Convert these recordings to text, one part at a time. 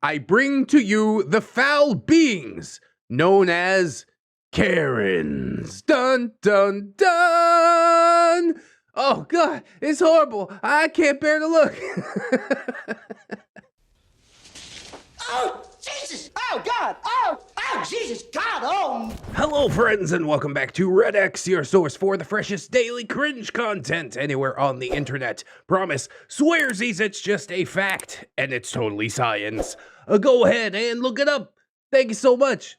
I bring to you the foul beings known as Karens. Dun, dun, dun! Oh, God, it's horrible. I can't bear to look. Oh, Jesus! Oh, God! Oh, Jesus! God! Oh! Hello, friends, and welcome back to ReddX, your source for the freshest daily cringe content anywhere on the internet. Promise, swearsies, it's just a fact, and it's totally science. Go ahead and look it up. Thank you so much.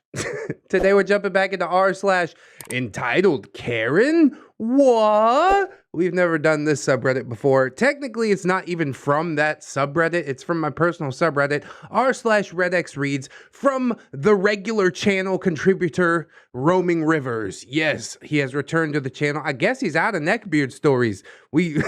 Today we're jumping back into r/entitled_Karen. What? We've never done this subreddit before. Technically, it's not even from that subreddit. It's from my personal subreddit, r/ReddX reads, from the regular channel contributor, RoamingRivers. Yes, he has returned to the channel. I guess he's out of Neckbeard stories. We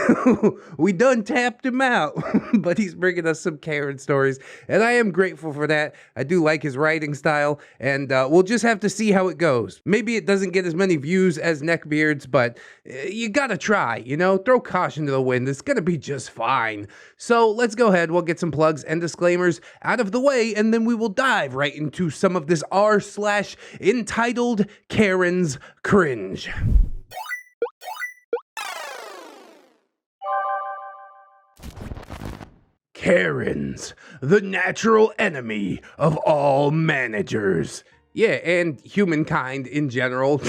we done tapped him out, but he's bringing us some Karen stories, and I am grateful for that. I do like his writing style, and we'll just have to see how it goes. Maybe it doesn't get as many views as Neckbeards, but you gotta try, you know? Throw caution to the wind. It's gonna be just fine. So let's go ahead. We'll get some plugs and disclaimers out of the way, and then we will dive right into some of this r/entitled_Karens cringe. Karens, the natural enemy of all managers. Yeah, and humankind in general,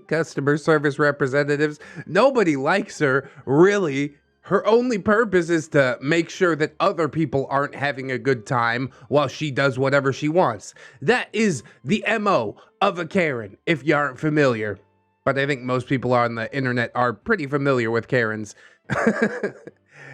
customer service representatives, nobody likes her, really. Her only purpose is to make sure that other people aren't having a good time while she does whatever she wants. That is the MO of a Karen, if you aren't familiar. But I think most people on the internet are pretty familiar with Karens.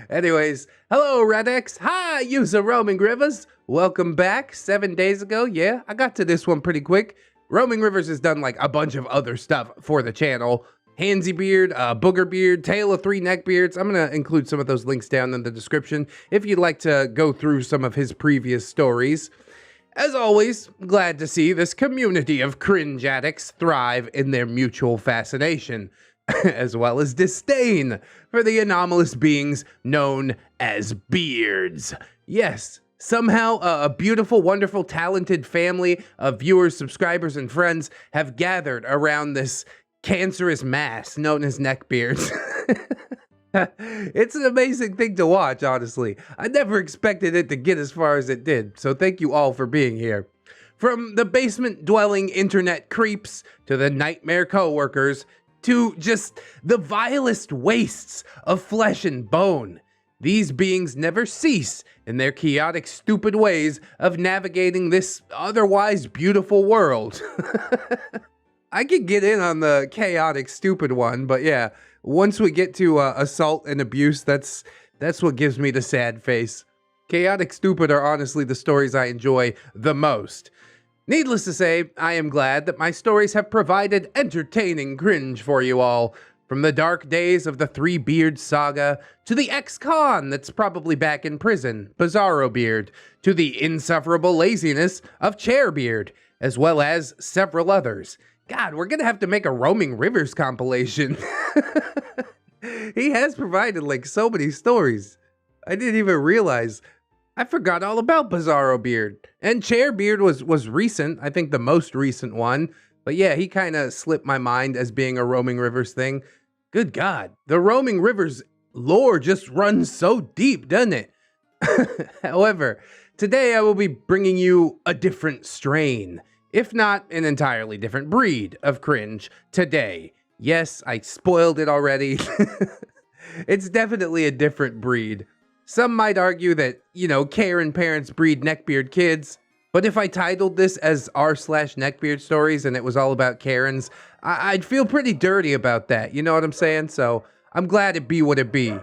Anyways, hello ReddX. Hi, user RoamingRivers. Welcome back. 7 days ago, yeah, I got to this one pretty quick. RoamingRivers has done like a bunch of other stuff for the channel. Handsy Beard, Booger Beard, Tale of 3 Neckbeards. I'm going to include some of those links down in the description if you'd like to go through some of his previous stories. As always, glad to see this community of cringe addicts thrive in their mutual fascination, as well as disdain for the anomalous beings known as beards. Yes, somehow a beautiful, wonderful, talented family of viewers, subscribers, and friends have gathered around this cancerous mass known as neckbeards. It's an amazing thing to watch, honestly. I never expected it to get as far as it did, so thank you all for being here. From the basement-dwelling internet creeps to the nightmare coworkers to just the vilest wastes of flesh and bone, these beings never cease in their chaotic, stupid ways of navigating this otherwise beautiful world. I could get in on the chaotic, stupid one, but yeah, once we get to assault and abuse, that's what gives me the sad face. Chaotic, stupid are honestly the stories I enjoy the most. Needless to say, I am glad that my stories have provided entertaining cringe for you all. From the dark days of the Three Beards saga, to the ex-con that's probably back in prison, Bizarro Beard, to the insufferable laziness of Chairbeard, as well as several others. God, we're gonna have to make a RoamingRivers compilation. He has provided like so many stories. I didn't even realize. I forgot all about Bizarro Beard. And Chairbeard was recent, I think the most recent one. But yeah, he kind of slipped my mind as being a RoamingRivers thing. Good God, the RoamingRivers lore just runs so deep, doesn't it? However, today I will be bringing you a different strain, if not an entirely different breed of cringe today. Yes, I spoiled it already. It's definitely a different breed. Some might argue that, you know, Karen parents breed neckbeard kids, but if I titled this as r/neckbeard stories and it was all about Karens, I'd feel pretty dirty about that, you know what I'm saying? So I'm glad it be what it be.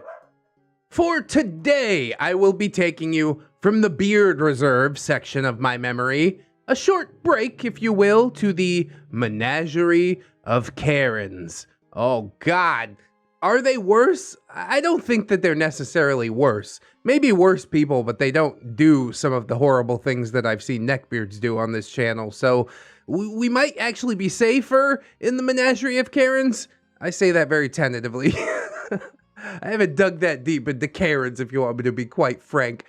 For today, I will be taking you from the Beard Reserve section of my memory, a short break, if you will, to the menagerie of Karens. Oh God. Are they worse? I don't think that they're necessarily worse. Maybe worse people, but they don't do some of the horrible things that I've seen neckbeards do on this channel. So we might actually be safer in the menagerie of Karens. I say that very tentatively. I haven't dug that deep into Karens, if you want me to be quite frank.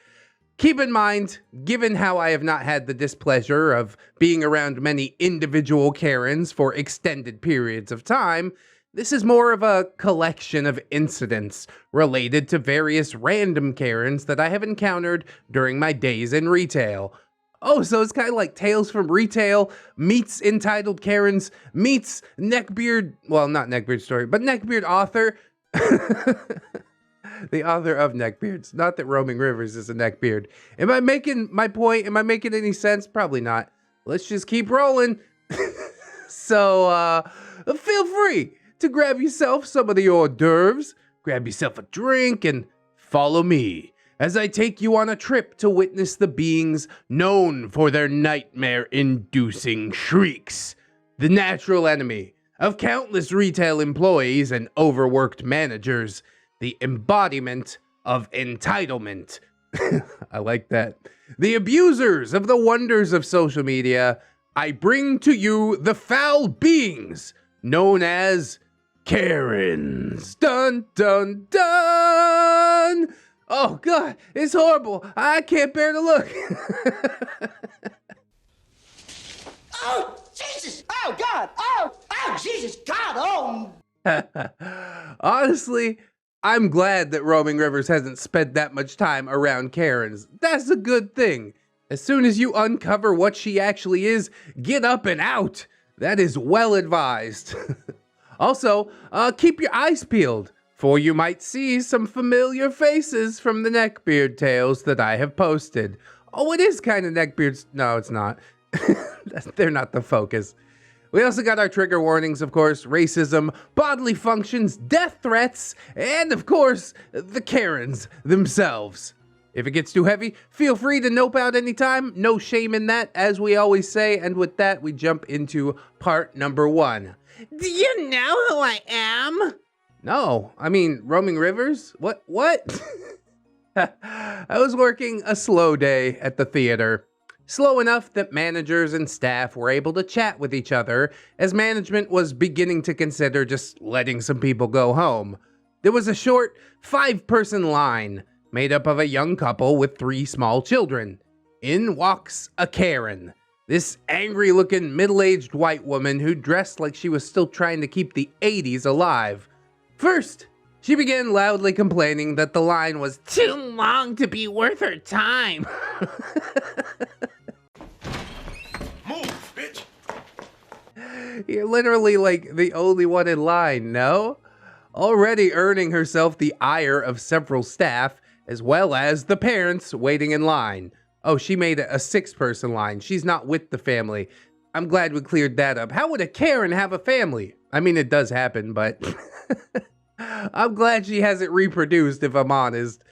Keep in mind, given how I have not had the displeasure of being around many individual Karens for extended periods of time, this is more of a collection of incidents related to various random Karens that I have encountered during my days in retail. Oh, so it's kind of like Tales from Retail meets Entitled Karens meets Neckbeard, well, not Neckbeard story, but Neckbeard author. The author of Neckbeards. Not that RoamingRivers is a neckbeard. Am I making my point? Am I making any sense? Probably not. Let's just keep rolling. So, feel free to grab yourself some of the hors d'oeuvres, grab yourself a drink, and follow me as I take you on a trip to witness the beings known for their nightmare-inducing shrieks, the natural enemy of countless retail employees and overworked managers, the embodiment of entitlement. I like that. The abusers of the wonders of social media. I bring to you the foul beings known as Karens. Dun, dun, dun! Oh, God, it's horrible. I can't bear to look. Oh, Jesus! Oh, God! Oh, Jesus! God! Oh! Honestly, I'm glad that RoamingRivers hasn't spent that much time around Karens. That's a good thing. As soon as you uncover what she actually is, get up and out. That is well advised. Also, keep your eyes peeled, for you might see some familiar faces from the Neckbeard tales that I have posted. Oh, it is kind of Neckbeards. No, it's not. They're not the focus. We also got our trigger warnings, of course, racism, bodily functions, death threats, and of course, the Karens themselves. If it gets too heavy, feel free to nope out anytime. No shame in that, as we always say. And with that, we jump into part number 1. Do you know who I am? No, I mean, RoamingRivers? What? I was working a slow day at the theater. Slow enough that managers and staff were able to chat with each other, as management was beginning to consider just letting some people go home. There was a short 5-person line, made up of a young couple with 3 small children. In walks a Karen, this angry-looking middle-aged white woman who dressed like she was still trying to keep the 80s alive. First, she began loudly complaining that the line was Too long to be worth her time. Move, bitch! You're literally like the only one in line, no? Already earning herself the ire of several staff, as well as the parents waiting in line. Oh, she made a 6-person line. She's not with the family. I'm glad we cleared that up. How would a Karen have a family? I mean, it does happen, but I'm glad she hasn't reproduced, if I'm honest.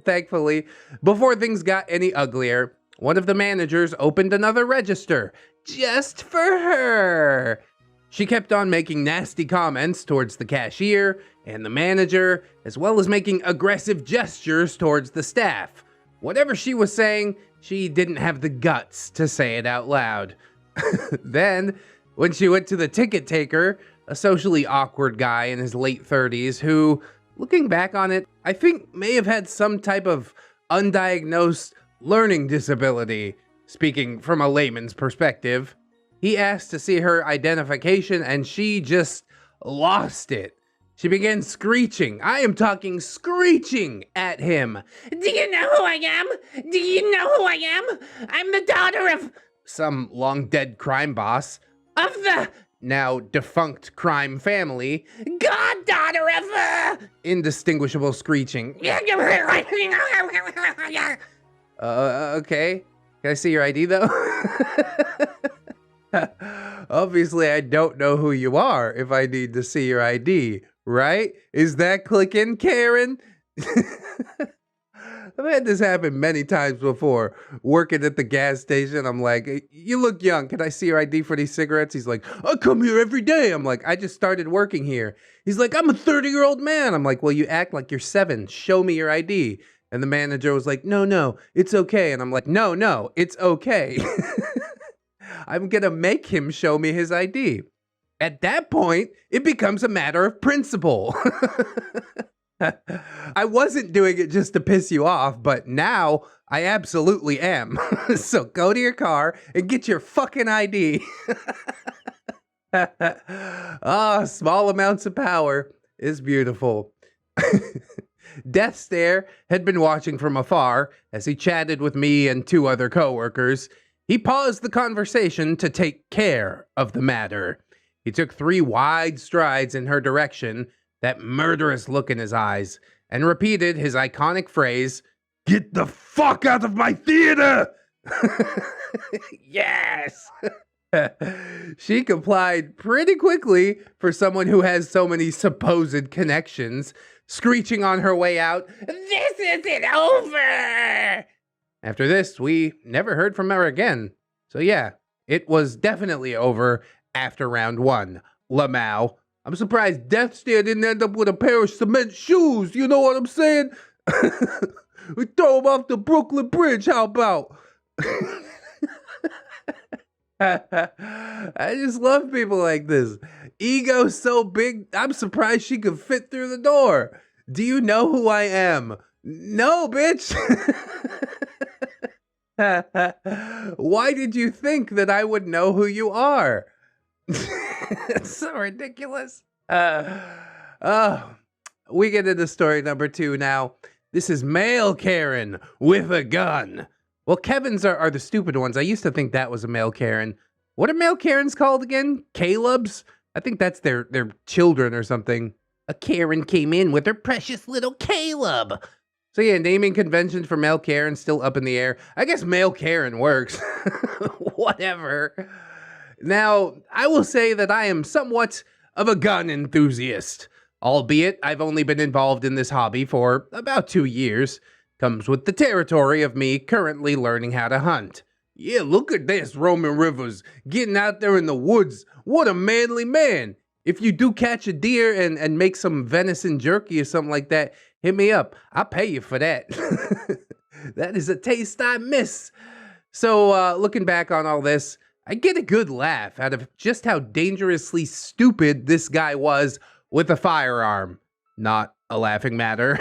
Thankfully, before things got any uglier, one of the managers opened another register, just for her. She kept on making nasty comments towards the cashier and the manager, as well as making aggressive gestures towards the staff. Whatever she was saying, she didn't have the guts to say it out loud. Then, when she went to the ticket taker, a socially awkward guy in his late 30s who, looking back on it, I think may have had some type of undiagnosed learning disability, speaking from a layman's perspective. He asked to see her identification and she just lost it. She began screeching. I am talking screeching at him. Do you know who I am? Do you know who I am? I'm the daughter of some long dead crime boss of the now defunct crime family. goddaughter of Indistinguishable screeching. Okay. Can I see your ID though? Obviously, I don't know who you are if I need to see your ID, right? Is that clicking, Karen? I've had this happen many times before. Working at the gas station, I'm like, you look young. Can I see your ID for these cigarettes? He's like, I come here every day. I'm like, I just started working here. He's like, I'm a 30-year-old man. I'm like, well, you act like you're 7. Show me your ID. And the manager was like, no, it's okay. And I'm like, no, it's okay. I'm gonna make him show me his ID. At that point, it becomes a matter of principle. I wasn't doing it just to piss you off, but now I absolutely am. So go to your car and get your fucking ID. Small amounts of power is beautiful. Death Stare had been watching from afar as he chatted with me and two other coworkers. He paused the conversation to take care of the matter. He took 3 wide strides in her direction, that murderous look in his eyes, and repeated his iconic phrase, "Get the fuck out of my theater!" Yes! She complied pretty quickly for someone who has so many supposed connections, screeching on her way out, "This isn't over!" After this, we never heard from her again. So yeah, it was definitely over after round 1. Lamau. I'm surprised Death Stare didn't end up with a pair of cement shoes, you know what I'm saying? We throw him off the Brooklyn Bridge, how about? I just love people like this. Ego so big, I'm surprised she could fit through the door. Do you know who I am? No, bitch. Why did you think that I would know who you are? It's so ridiculous. We get into story number 2 now. This is male Karen with a gun. Well, Kevins are the stupid ones. I used to think that was a male Karen. What are male Karens called again? Caleb's? I think that's their children or something. A Karen came in with her precious little Caleb. So yeah, naming conventions for male Karen still up in the air. I guess male Karen works. Whatever. Now, I will say that I am somewhat of a gun enthusiast. Albeit, I've only been involved in this hobby for about 2 years. Comes with the territory of me currently learning how to hunt. Yeah, look at this, RoamingRivers, getting out there in the woods. What a manly man. If you do catch a deer and make some venison jerky or something like that, hit me up. I'll pay you for that. That is a taste I miss. So, looking back on all this, I get a good laugh out of just how dangerously stupid this guy was with a firearm. Not a laughing matter.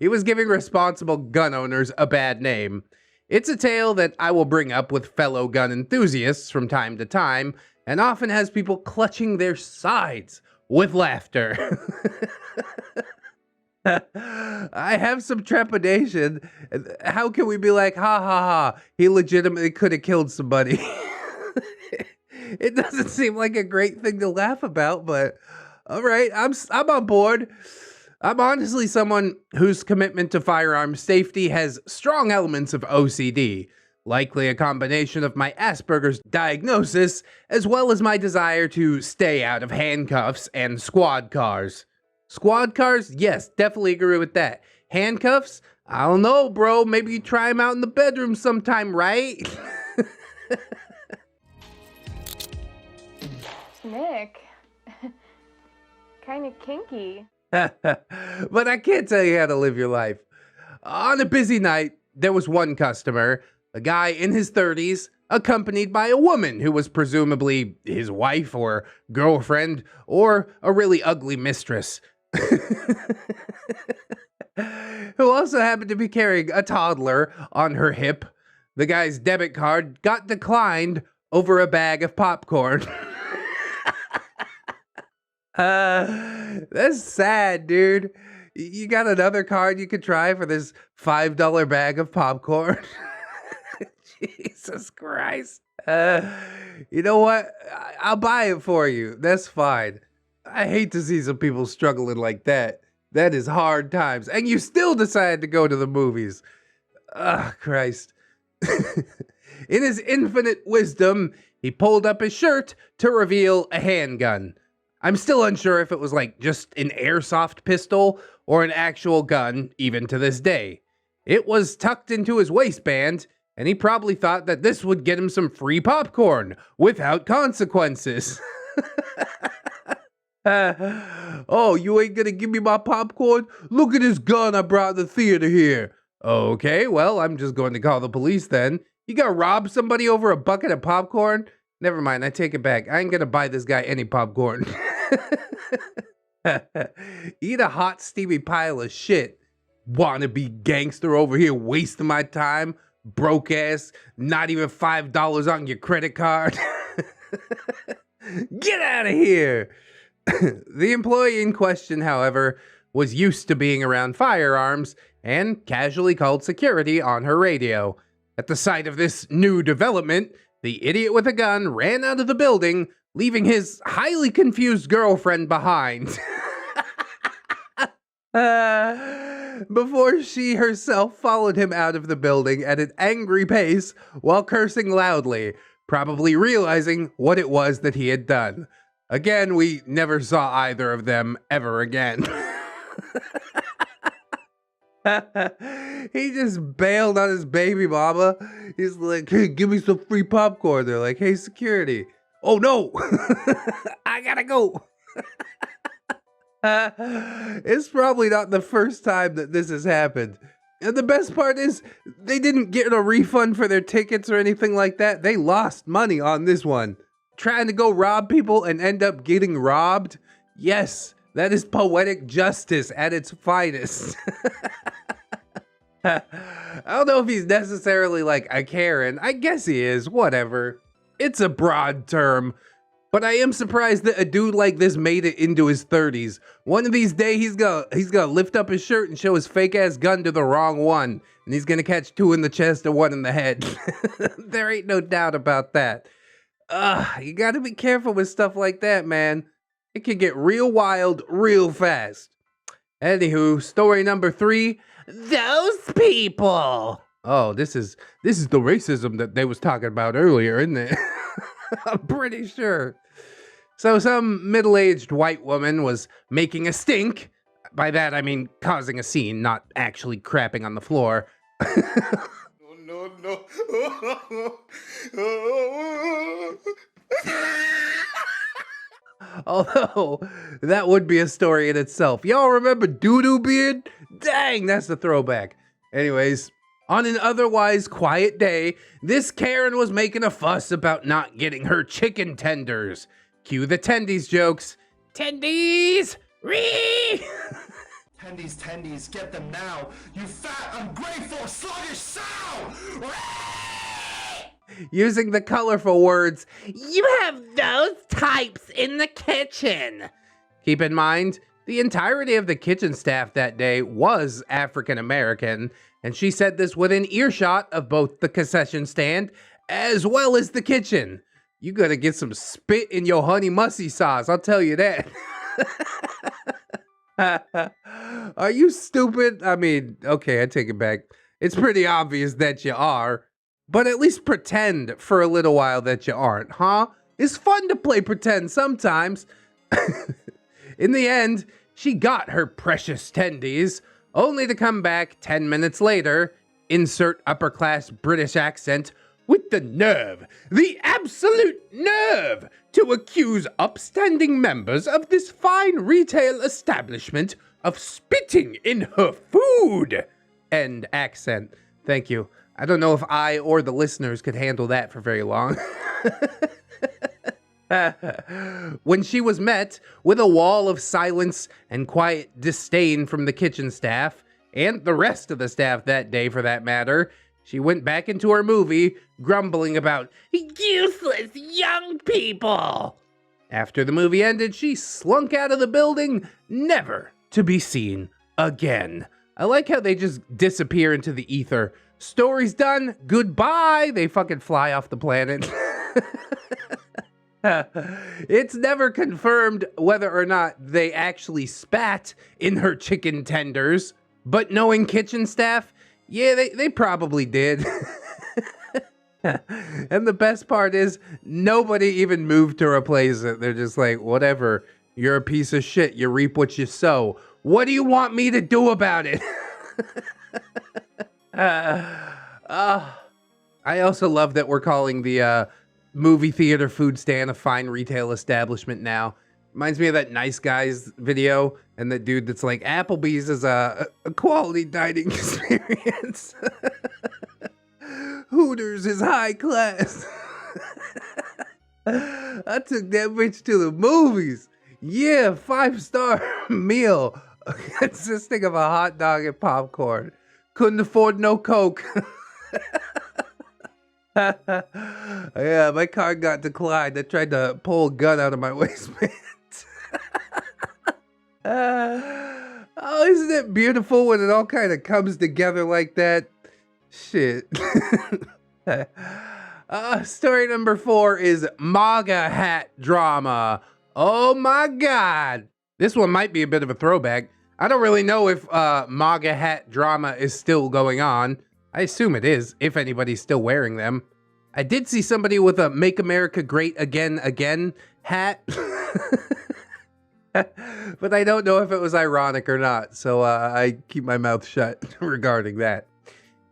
He was giving responsible gun owners a bad name. It's a tale that I will bring up with fellow gun enthusiasts from time to time, and often has people clutching their sides with laughter. I have some trepidation. How can we be like, ha ha ha, he legitimately could have killed somebody? It doesn't seem like a great thing to laugh about, but all right, I'm on board. I'm honestly someone whose commitment to firearm safety has strong elements of OCD, likely a combination of my Asperger's diagnosis, as well as my desire to stay out of handcuffs and squad cars. Squad cars? Yes, definitely agree with that. Handcuffs? I don't know, bro. Maybe you try them out in the bedroom sometime, right? Nick. Kinda kinky. But I can't tell you how to live your life. On a busy night, there was one customer, a guy in his 30s, accompanied by a woman who was presumably his wife or girlfriend or a really ugly mistress. Who also happened to be carrying a toddler on her hip. The guy's debit card got declined over a bag of popcorn. That's sad, dude. You got another card you could try for this $5 bag of popcorn? Jesus Christ. You know what? I'll buy it for you. That's fine. I hate to see some people struggling like that. That is hard times. And you still decide to go to the movies. Christ. In his infinite wisdom, he pulled up his shirt to reveal a handgun. I'm still unsure if it was like just an airsoft pistol or an actual gun, even to this day. It was tucked into his waistband, and he probably thought that this would get him some free popcorn without consequences. Oh, you ain't gonna give me my popcorn? Look at this gun I brought to the theater here. Okay, well, I'm just going to call the police then. You gonna rob somebody over a bucket of popcorn? Never mind, I take it back. I ain't gonna buy this guy any popcorn. Eat a hot, steamy pile of shit. Wanna be gangster over here wasting my time? Broke ass, not even $5 on your credit card. Get out of here! The employee in question, however, was used to being around firearms and casually called security on her radio. At the sight of this new development, the idiot with a gun ran out of the building, leaving his highly confused girlfriend behind. Before she herself followed him out of the building at an angry pace while cursing loudly, probably realizing what it was that he had done. Again, we never saw either of them ever again. He just bailed on his baby mama. He's like, hey, give me some free popcorn. They're like, hey, security. Oh, no. I gotta go. It's probably not the first time that this has happened. And the best part is, they didn't get a refund for their tickets or anything like that. They lost money on this one. Trying to go rob people and end up getting robbed? Yes, that is poetic justice at its finest. I don't know if he's necessarily like a Karen. I guess he is, whatever. It's a broad term. But I am surprised that a dude like this made it into his 30s. One of these days, he's gonna lift up his shirt and show his fake-ass gun to the wrong one. And he's gonna catch 2 in the chest and 1 in the head. There ain't no doubt about that. You gotta be careful with stuff like that, man. It can get real wild real fast. Anywho, story number 3. Those people. Oh, this is the racism that they was talking about earlier, isn't it? I'm pretty sure. So some middle-aged white woman was making a stink. By that, I mean causing a scene, not actually crapping on the floor. No. Although, that would be a story in itself. Y'all remember Doo-Doo Beard? Dang, that's a throwback. Anyways, on an otherwise quiet day, this Karen was making a fuss about not getting her chicken tenders. Cue the tendies jokes. Tendies! Ree! Tendies, get them now. You fat, ungrateful, sluggish sow! Using the colorful words, You have those types in the kitchen. keep in mind, the entirety of the kitchen staff that day was African American, and she said this within earshot of both the concession stand as well as the kitchen. You gotta get some spit in your honey mustard sauce, I'll tell you that. Are you stupid? I mean, okay, I take it back. It's pretty obvious that you are, but at least pretend for a little while that you aren't, huh? It's fun to play pretend sometimes. In the end, she got her precious tendies, only to come back 10 minutes later, insert upper-class British accent, with the nerve, the absolute nerve, to accuse upstanding members of this fine retail establishment of spitting in her food. End accent. Thank you. I don't know if I or the listeners could handle that for very long. When she was met with a wall of silence and quiet disdain from the kitchen staff, and the rest of the staff that day for that matter, she went back into her movie, grumbling about Useless young people. After the movie ended, she slunk out of the building, never to be seen again. I like how they just disappear into the ether. Story's done, goodbye, they fucking fly off the planet. It's never confirmed whether or not they actually spat in her chicken tenders, but knowing kitchen staff, yeah, they probably did. And the best part is, nobody even moved to replace it. They're just like, whatever, you're a piece of shit, you reap what you sow. What do you want me to do about it? I also love that we're calling the movie theater food stand a fine retail establishment now. Reminds me of that Nice Guys video, and the dude that's like, Applebee's is a quality dining experience. Hooters is high class. I took that bitch to the movies. Yeah, 5-star meal consisting of a hot dog and popcorn. Couldn't afford no Coke. Yeah, my card got declined. I tried to pull a gun out of my waistband. Oh, isn't it beautiful when it all kind of comes together like that? Shit. Story number 4 is MAGA hat drama. Oh my God. This one might be a bit of a throwback. I don't really know if MAGA hat drama is still going on. I assume it is, if anybody's still wearing them. I did see somebody with a Make America Great Again hat. But I don't know if it was ironic or not, so I keep my mouth shut regarding that.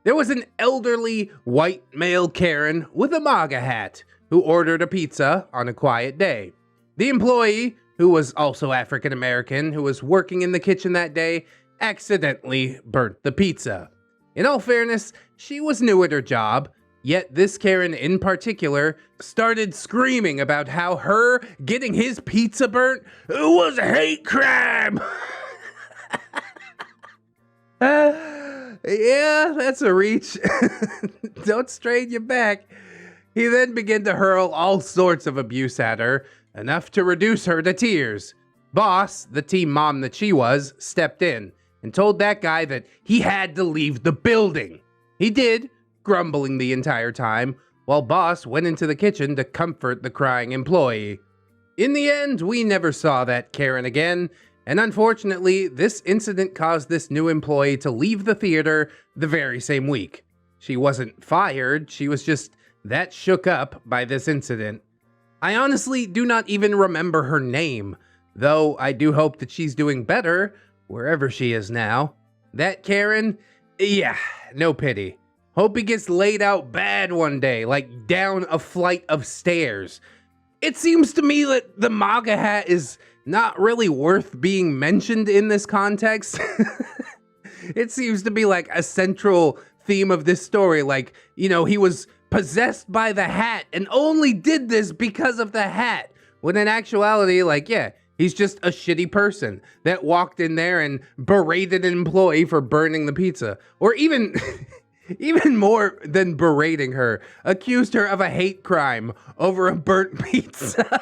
There was an elderly white male Karen with a MAGA hat who ordered a pizza on a quiet day. The employee, who was also African American, who was working in the kitchen that day, accidentally burnt the pizza. In all fairness, she was new at her job, yet this Karen in particular started screaming about how her getting his pizza burnt was a hate crime. Yeah, that's a reach. Don't strain your back. He then began to hurl all sorts of abuse at her, enough to reduce her to tears. Boss, the team mom that she was, stepped in and told that guy that he had to leave the building. He did, grumbling the entire time, while Boss went into the kitchen to comfort the crying employee. In the end, we never saw that Karen again, and unfortunately, this incident caused this new employee to leave the theater the very same week. She wasn't fired, she was just that shook up by this incident. I honestly do not even remember her name, though I do hope that she's doing better wherever she is now. That Karen, yeah, no pity. Hope he gets laid out bad one day, like down a flight of stairs. It seems to me that the MAGA hat is not really worth being mentioned in this context. It seems to be like a central theme of this story, like, you know, he was possessed by the hat and only did this because of the hat. When in actuality, like, yeah, he's just a shitty person that walked in there and berated an employee for burning the pizza. Or even, even more than berating her, accused her of a hate crime over a burnt pizza.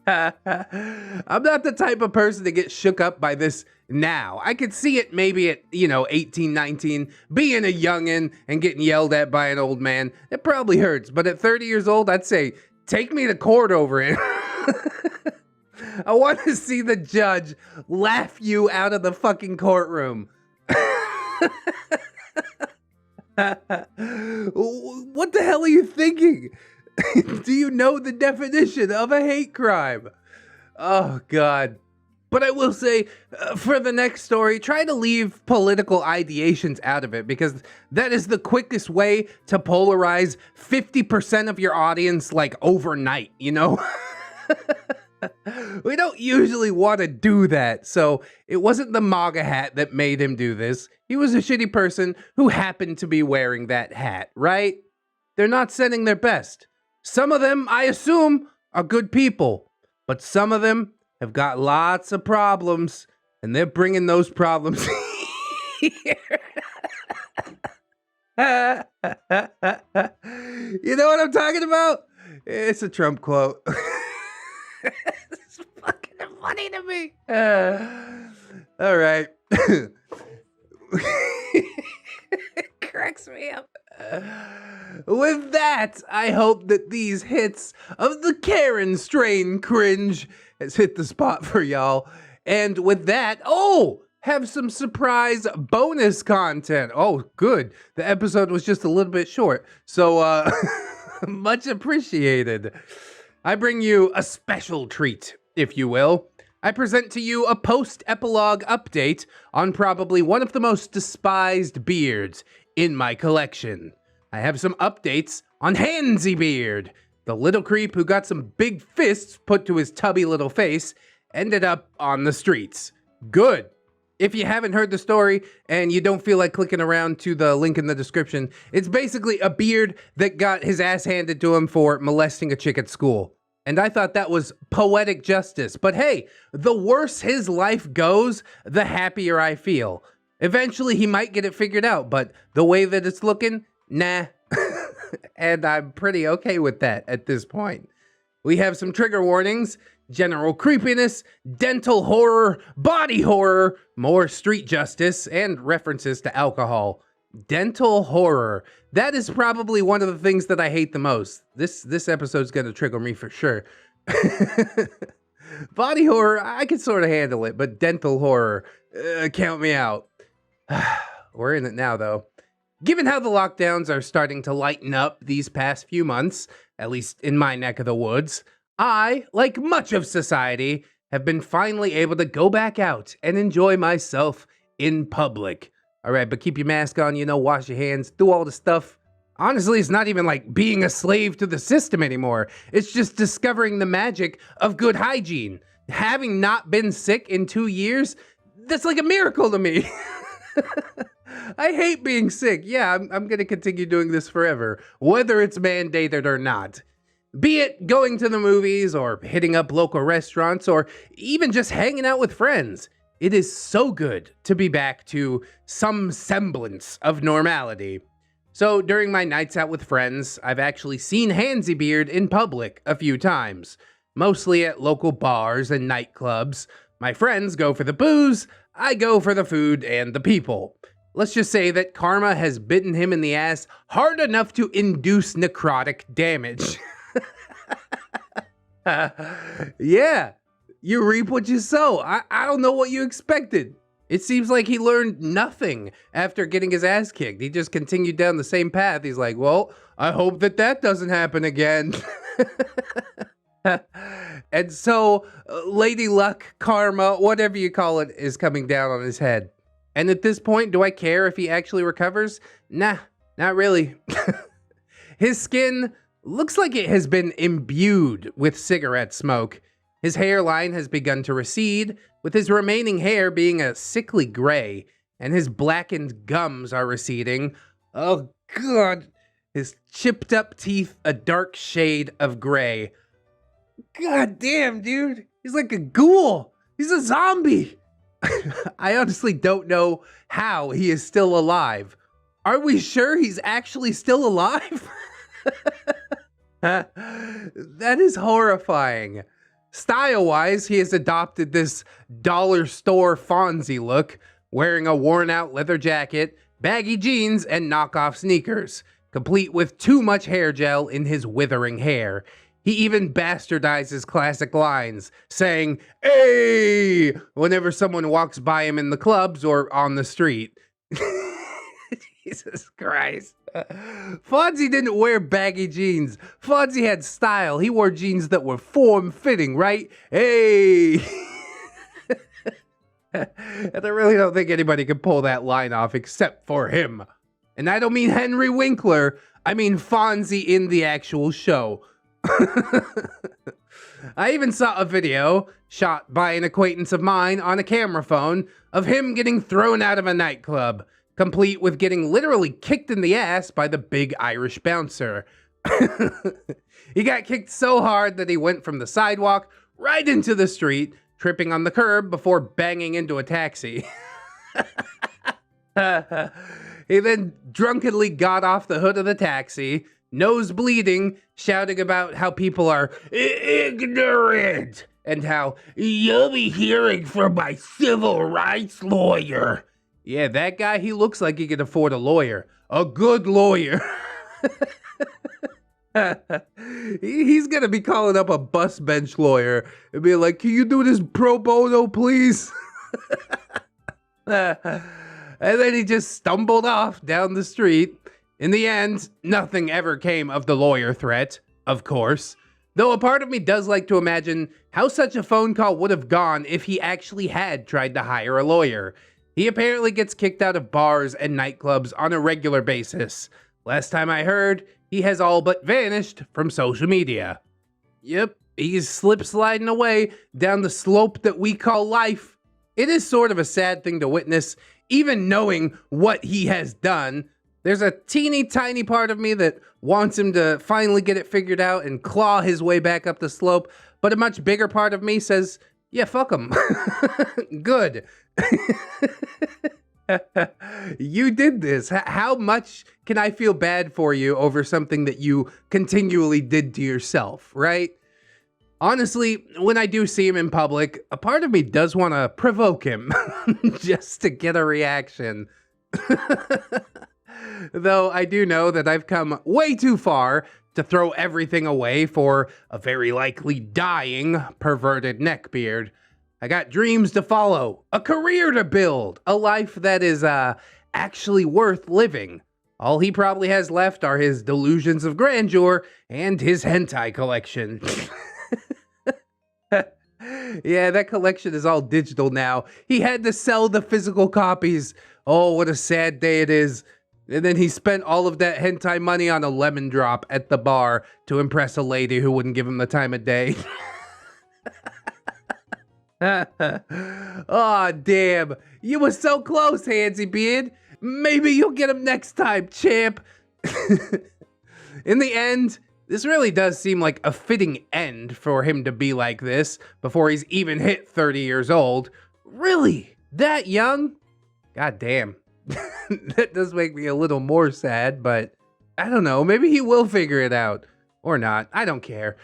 I'm not the type of person to get shook up by this now. I could see it maybe at, 18, 19, being a youngin' and getting yelled at by an old man. It probably hurts, but at 30 years old, I'd say, take me to court over it. I want to see the judge laugh you out of the fucking courtroom. What the hell are you thinking? Do you know the definition of a hate crime? Oh, God. But I will say, for the next story, try to leave political ideations out of it, because that is the quickest way to polarize 50% of your audience, like, overnight, you know? We don't usually want to do that, so it wasn't the MAGA hat that made him do this. He was a shitty person who happened to be wearing that hat, right? They're not sending their best. Some of them, I assume, are good people, but some of them have got lots of problems, and they're bringing those problems here. You know what I'm talking about? It's a Trump quote. It's fucking funny to me. All right. It cracks me up. With that, I hope that these hits of the Karen strain cringe has hit the spot for y'all. And with that, have some surprise bonus content. Oh, good. The episode was just a little bit short, so much appreciated. I bring you a special treat, if you will. I present to you a post-epilogue update on probably one of the most despised beards in my collection. I have some updates on Handsy Beard, the little creep who got some big fists put to his tubby little face, ended up on the streets. Good. If you haven't heard the story and you don't feel like clicking around to the link in the description, it's basically a beard that got his ass handed to him for molesting a chick at school. And I thought that was poetic justice. But hey, the worse his life goes, the happier I feel. Eventually, he might get it figured out, but the way that it's looking, nah. And I'm pretty okay with that at this point. We have some trigger warnings, general creepiness, dental horror, body horror, more street justice, and references to alcohol. Dental horror. That is probably one of the things that I hate the most. This episode's gonna trigger me for sure. Body horror, I can sort of handle it, but dental horror, count me out. We're in it now, though. Given how the lockdowns are starting to lighten up these past few months, at least in my neck of the woods, I, like much of society, have been finally able to go back out and enjoy myself in public. All right, but keep your mask on, wash your hands, do all the stuff. Honestly, it's not even like being a slave to the system anymore. It's just discovering the magic of good hygiene. Having not been sick in 2 years, that's like a miracle to me. I hate being sick. Yeah, I'm going to continue doing this forever, whether it's mandated or not. Be it going to the movies or hitting up local restaurants or even just hanging out with friends. It is so good to be back to some semblance of normality. So during my nights out with friends, I've actually seen Hansybeard in public a few times, mostly at local bars and nightclubs. My friends go for the booze, I go for the food and the people. Let's just say that karma has bitten him in the ass hard enough to induce necrotic damage. Yeah, you reap what you sow. I don't know what you expected. It seems like he learned nothing after getting his ass kicked. He just continued down the same path. He's like, well, I hope that doesn't happen again. And so, Lady Luck, karma, whatever you call it, is coming down on his head. And at this point, do I care if he actually recovers? Nah, not really. His skin looks like it has been imbued with cigarette smoke. His hairline has begun to recede, with his remaining hair being a sickly gray, and his blackened gums are receding. Oh God. His chipped up teeth a dark shade of gray. God damn, dude. He's like a ghoul. He's a zombie. I honestly don't know how he is still alive. Are we sure he's actually still alive? That is horrifying. Style-wise, he has adopted this dollar store Fonzie look, wearing a worn-out leather jacket, baggy jeans, and knockoff sneakers, complete with too much hair gel in his withering hair. He even bastardizes classic lines, saying, "Hey!" whenever someone walks by him in the clubs or on the street. Jesus Christ. Fonzie didn't wear baggy jeans. Fonzie had style. He wore jeans that were form-fitting, right? Hey! And I really don't think anybody can pull that line off except for him. And I don't mean Henry Winkler. I mean Fonzie in the actual show. I even saw a video, shot by an acquaintance of mine on a camera phone, of him getting thrown out of a nightclub, complete with getting literally kicked in the ass by the big Irish bouncer. He got kicked so hard that he went from the sidewalk right into the street, tripping on the curb before banging into a taxi. He then drunkenly got off the hood of the taxi, nose bleeding, shouting about how people are ignorant and how you'll be hearing from my civil rights lawyer. Yeah, that guy, he looks like he can afford a lawyer. A good lawyer. He's gonna be calling up a bus bench lawyer and be like, can you do this pro bono, please? And then he just stumbled off down the street. In the end, nothing ever came of the lawyer threat, of course. Though a part of me does like to imagine how such a phone call would have gone if he actually had tried to hire a lawyer. He apparently gets kicked out of bars and nightclubs on a regular basis. Last time I heard, he has all but vanished from social media. Yep, he's slip-sliding away down the slope that we call life. It is sort of a sad thing to witness, even knowing what he has done. There's a teeny tiny part of me that wants him to finally get it figured out and claw his way back up the slope, but a much bigger part of me says, yeah, fuck him. Good. You did this. How much can I feel bad for you over something that you continually did to yourself, right? Honestly, when I do see him in public, a part of me does want to provoke him just to get a reaction. Though I do know that I've come way too far to throw everything away for a very likely dying perverted neckbeard. I got dreams to follow, a career to build, a life that is actually worth living. All he probably has left are his delusions of grandeur and his hentai collection. Yeah, that collection is all digital now. He had to sell the physical copies. Oh, what a sad day it is. And then he spent all of that hentai money on a lemon drop at the bar to impress a lady who wouldn't give him the time of day. Aw, damn. You were so close, Handsy Beard. Maybe you'll get him next time, champ. In the end, this really does seem like a fitting end for him to be like this before he's even hit 30 years old. Really? That young? God damn. That does make me a little more sad, but I don't know. Maybe he will figure it out. Or not. I don't care.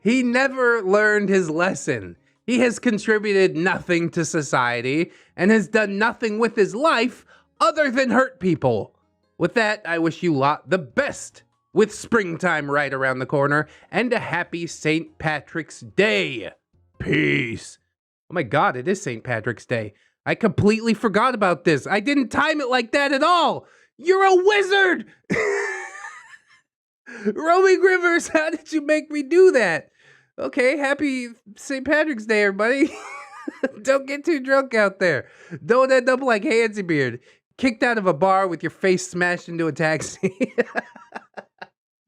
He never learned his lesson. He has contributed nothing to society and has done nothing with his life other than hurt people. With that, I wish you lot the best with springtime right around the corner and a happy St. Patrick's Day. Peace. Oh my God, it is St. Patrick's Day. I completely forgot about this. I didn't time it like that at all. You're a wizard. RoamingRivers, how did you make me do that? Okay, happy St. Patrick's Day, everybody. Don't get too drunk out there. Don't end up like Handsy Beard, kicked out of a bar with your face smashed into a taxi.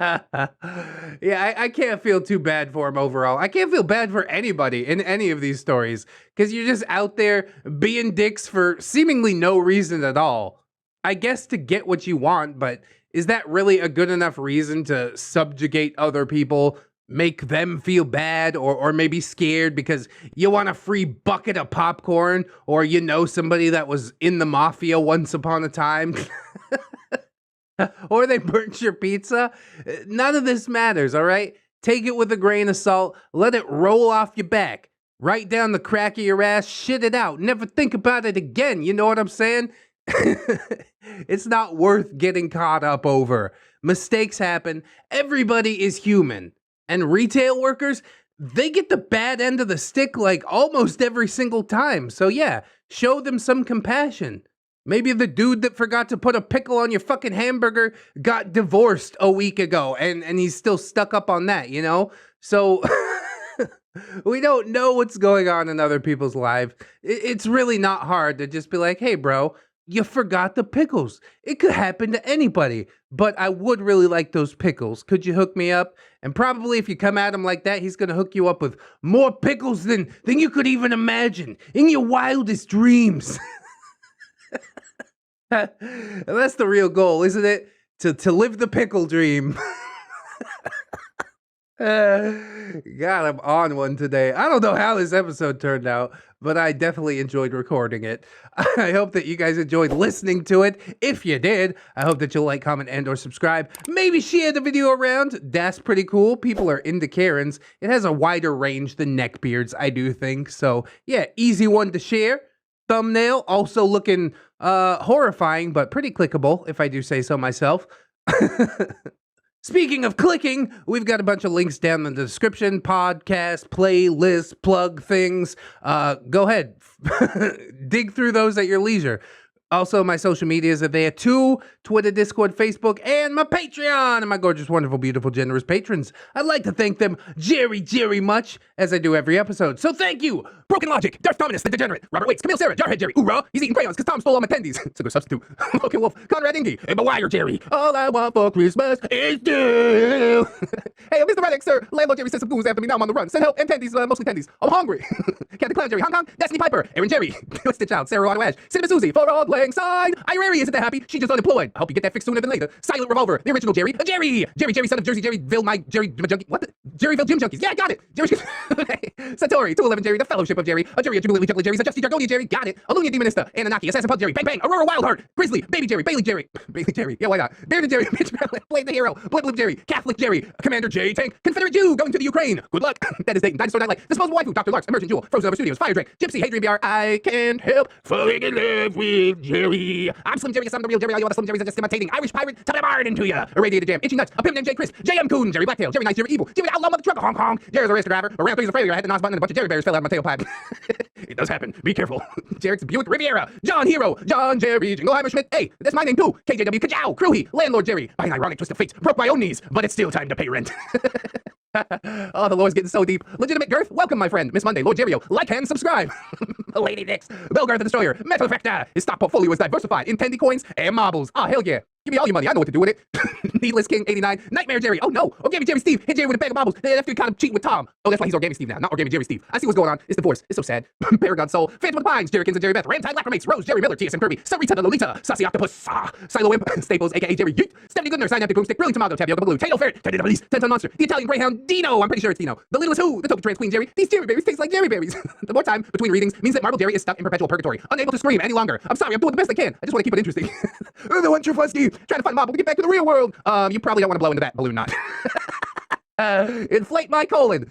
Yeah, I can't feel too bad for him overall. I can't feel bad for anybody in any of these stories because you're just out there being dicks for seemingly no reason at all. I guess to get what you want, but is that really a good enough reason to subjugate other people, make them feel bad or maybe scared because you want a free bucket of popcorn or you know somebody that was in the mafia once upon a time? Or they burnt your pizza? None of this matters, all right? Take it with a grain of salt. Let it roll off your back. Right down the crack of your ass. Shit it out. Never think about it again. You know what I'm saying? It's not worth getting caught up over. Mistakes happen. Everybody is human. And retail workers, they get the bad end of the stick like almost every single time. So yeah, show them some compassion. Maybe the dude that forgot to put a pickle on your fucking hamburger got divorced a week ago and he's still stuck up on that, you know? So we don't know what's going on in other people's lives. It's really not hard to just be like, hey, bro, you forgot the pickles. It could happen to anybody, but I would really like those pickles. Could you hook me up? And probably if you come at him like that, he's going to hook you up with more pickles than you could even imagine in your wildest dreams. That's the real goal, isn't it? To live the pickle dream. God, I'm on one today. I don't know how this episode turned out, but I definitely enjoyed recording it. I hope that you guys enjoyed listening to it. If you did, I hope that you'll like, comment, and or subscribe. Maybe share the video around. That's pretty cool. People are into Karens. It has a wider range than Neckbeards, I do think. So yeah, easy one to share. Thumbnail also looking horrifying, but pretty clickable, if I do say so myself. Speaking of clicking, we've got a bunch of links down in the description, podcast, playlist, plug things. Go ahead, dig through those at your leisure. Also, my social medias are there too: Twitter, Discord, Facebook, and my Patreon, and my gorgeous, wonderful, beautiful, generous patrons. I'd like to thank them very much, as I do every episode. So thank you! Broken Logic, Darth Dominus, the Degenerate, Robert Waits, Camille Sarah, Jarhead Jerry, Oorah, he's eating crayons because Tom stole all my tendies. It's a good substitute. Logan Wolf, Conrad Ingy, and Mawire Jerry. All I want for Christmas is you. Hey, Mr. ReddX, sir. Landlord Jerry sent some goons after me. Now I'm on the run. Send help and tendies, mostly tendies. I'm hungry. Captain Clown Jerry, Hong Kong, Destiny Piper, Aaron Jerry, Twisted Child, Sarah Otto Ash, Cinnamon Susie, for Old Lang Syne. Irari isn't that happy. She's just unemployed. I hope you get that fixed sooner than later. Silent Revolver, the original Jerry, Jerry, son of Jersey, Jerryville, my Jerry Junkie. What the? Jerryville Gym Junkies. Yeah, I got it. Jerry Satori, 211 Jerry, the Fellowship of Jerry, a Jerry, a Jubilee Juggler Jerry, a Justy Dragonia Jerry, got it. Alunia Demonista, Anunnaki, Assassin Pug Jerry, Bang Bang, Aurora Wildheart, Grizzly, Baby Jerry, Bailey Jerry, yeah, why not? Bearded Jerry, Blade the Hero, Blib Jerry, Catholic Jerry, Commander J Tank, Confederate Jew going to the Ukraine. Good luck. That is Dayton, Dinosaur Nightlight, Disposable Waifu, Dr. Larks, Emergent Jewel, Frozen Over Studios, Fire Drake, Gypsy, Hadrian BR, I can't help falling in love with Jerry. I'm Slim Jerry, I'm the real Jerry, all you other Slim Jerry's are just imitating. Irish Pirate, tell them hard into ya. Irradiated Jam, Itchy Nuts, a pimp named J Chris, JM Coon, Jerry Blacktail, Jerry Nice, Jerry Evil, Jerry Outlaw Mother Trucker, Hong Kong, Jerry's a race driver, around 3's a failure, I had the NOS button and a bunch of Jerry bears fell out of my tailpipe. It does happen, be careful. Jarek's Buick Riviera, John Hero, John Jerry, Jingleheimer Schmidt, hey, that's my name too, KJW, Kajow, Crewhee, Landlord Jerry, by an ironic twist of fate, broke my own knees, but it's still time to pay rent. Oh, the lore's getting so deep. Legitimate Girth, welcome my friend, Miss Monday, Lord Jerrio, like and subscribe. Lady Dix, Belgarth the Destroyer, Metal Effecta, his stock portfolio is diversified in candy coins and marbles. Oh, hell yeah. Give me all your money, I know what to do with it. Needless King 89, Nightmare Jerry, oh no, Origami Jerry Steve, hit Jerry with a bag of marbles, after you kind of cheating with Tom. Oh, that's why he's Origami Steve now, not Origami Jerry Steve. I see what's going on, it's divorce, it's so sad. Paragon Soul, Phantom of the Pines, Jerrykins and Jerry Beth, Ramtide Lacromates, Rose, Jerry Miller, TSM Kirby, Sarita the Lolita, Sassy Octopus, Silo Imp, Staples, aka Jerry Yeet, Stephanie Goodner, Synaptic Boomstick, Brilliant Tomato, Tapioca Blue, Tato Ferret, Teddy the Police, Tenton Monster, the Italian Greyhound, Dino, I'm pretty sure it's Dino, the Littlest Who, the Token Trans Queen Jerry, these Jerry berries taste like Jerry berries. The more time between readings means that Marble Jerry is stuck in perpetual purgatory, unable to scream any longer. I'm sorry, I'm doing the best I can. I just want to keep it interesting. The one true Fusky, trying to find Marble to get back to the real world. You probably don't want to blow into that balloon knot. Inflate my colon.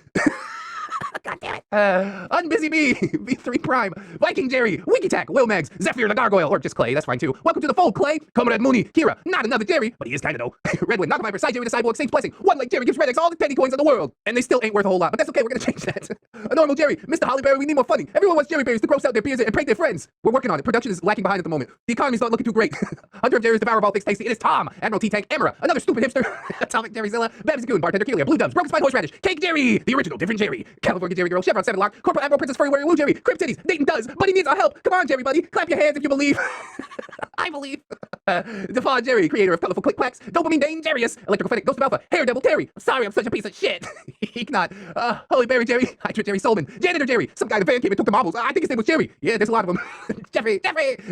God damn it. Unbusy Me, V3 Prime, Viking Jerry, Wikitack, Will Mags, Zephyr the Gargoyle, or just Clay, that's fine too. Welcome to the fold, Clay. Comrade Mooney, Kira, not another Jerry, but he is kinda though. Redwin, Knockamiper, Side Jerry the Cyborg, Saints Blessing, One Leg Jerry gives ReddX all the penny coins in the world. And they still ain't worth a whole lot, but that's okay, we're gonna change that. A normal Jerry, Mr. Hollyberry, we need more funding. Everyone wants Jerry berries to gross out their peers and prank their friends. We're working on it. Production is lacking behind at the moment. The economy's not looking too great. Hunter of Jerry's devour all things tasty. It is Tom, Admiral T-Tank, Emera, another stupid hipster, Atomic Jerryzilla, Babs Goon, Bartender Kelia, Blue Dubs, Broken Spine Horseradish, Cake Jerry, the original different Jerry, California Jerry Girl, Chevron 7 Lock, Corporal Admiral Princess Furry Warrior Woo Jerry, Crypt Titties, Dayton does, but he needs our help. Come on, Jerry buddy, clap your hands if you believe. I believe. Defawn Jerry, creator of colorful click clacks, Dopamine Dangerous, Electrical Fennec, Ghost of Alpha, Hair Devil Terry. Sorry, I'm such a piece of shit. Eeknot, Holy Berry Jerry, Hydra Jerry Solomon, Janitor Jerry. Some guy in the fan came and took the marbles. I think his name was Jerry. Yeah, there's a lot of them. Jeffrey,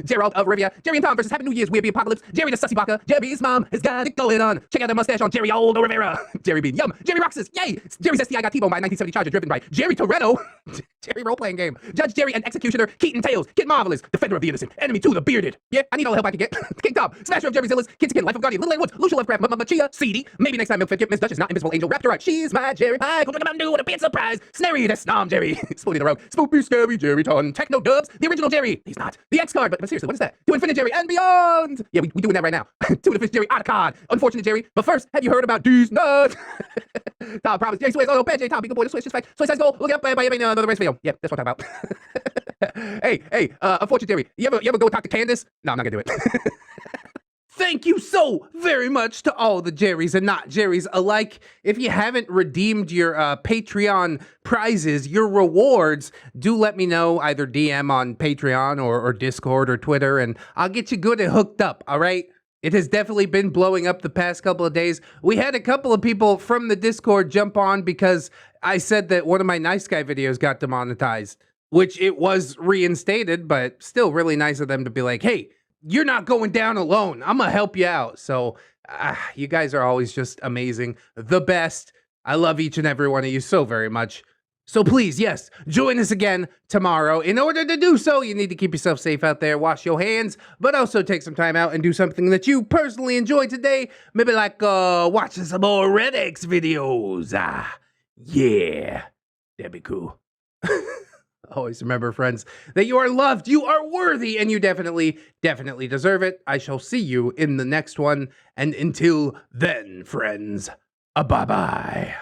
Gerald of Rivia, Jerry and Tom versus Happy New Year's Weeaboo Apocalypse, Jerry the Sussy Baka, Jerry's mom has got it going on. Check out their mustache on Jerry Old Rivera. Jerry Bean, yum, Jerry Roxas, yay. Jerry's STI got T-Bone by a 1970 Charger driven by Jerry Toretto. Jerry role-playing game. Judge Jerry and Executioner, Keaton Tails, Kid Marvelous, Defender of the Innocent, Enemy 2, the Bearded. Yeah, I need all the help I can get. King Top, Smasher of Jerry Zillas, Kidskin, Life of Guardian, Little Ed Woods, Lucia Lovecraft, Machia, Seedy, maybe next time Milk Fit, Miss Duchess, Not Invisible Angel, Raptorite, she's my Jerry Pie, go drink a Mountain Dew, what a big surprise, Snary, that's Snom Jerry, Spoonie the Rogue, Spoopy, Scary, Jerry Ton, Techno Dubs, the original Jerry, he's not, the X card, but seriously, what is that? To Infinite Jerry and beyond! Yeah, we doing that right now. To the Fish Jerry, out of card, Unfortunate Jerry, but first, have you heard about these nuts? Tom Promise, Jerry Sways, oh, bad Jerry, Tom, be good boy, the Switch, just fact, Switch size goal, look it up by the rest video. Yeah, that's what I'm talking about. Hey, Unfortunate Jerry, you ever go talk to Candace? No, I'm not gonna do it. Thank you so very much to all the Jerrys and not Jerrys alike. If you haven't redeemed your Patreon prizes, your rewards, do let me know, either DM on Patreon or Discord or Twitter, and I'll get you good and hooked up, all right? It has definitely been blowing up the past couple of days. We had a couple of people from the Discord jump on because I said that one of my Nice Guy videos got demonetized, which it was reinstated, but still really nice of them to be like, hey, you're not going down alone. I'm gonna help you out. So you guys are always just amazing. The best. I love each and every one of you so very much. So please, yes, join us again tomorrow. In order to do so, you need to keep yourself safe out there, wash your hands, but also take some time out and do something that you personally enjoyed today. Maybe like watching some more ReddX videos. Yeah, that'd be cool. Always remember, friends, that you are loved, you are worthy, and you definitely deserve it. I shall see you in the next one. And until then, friends, bye-bye.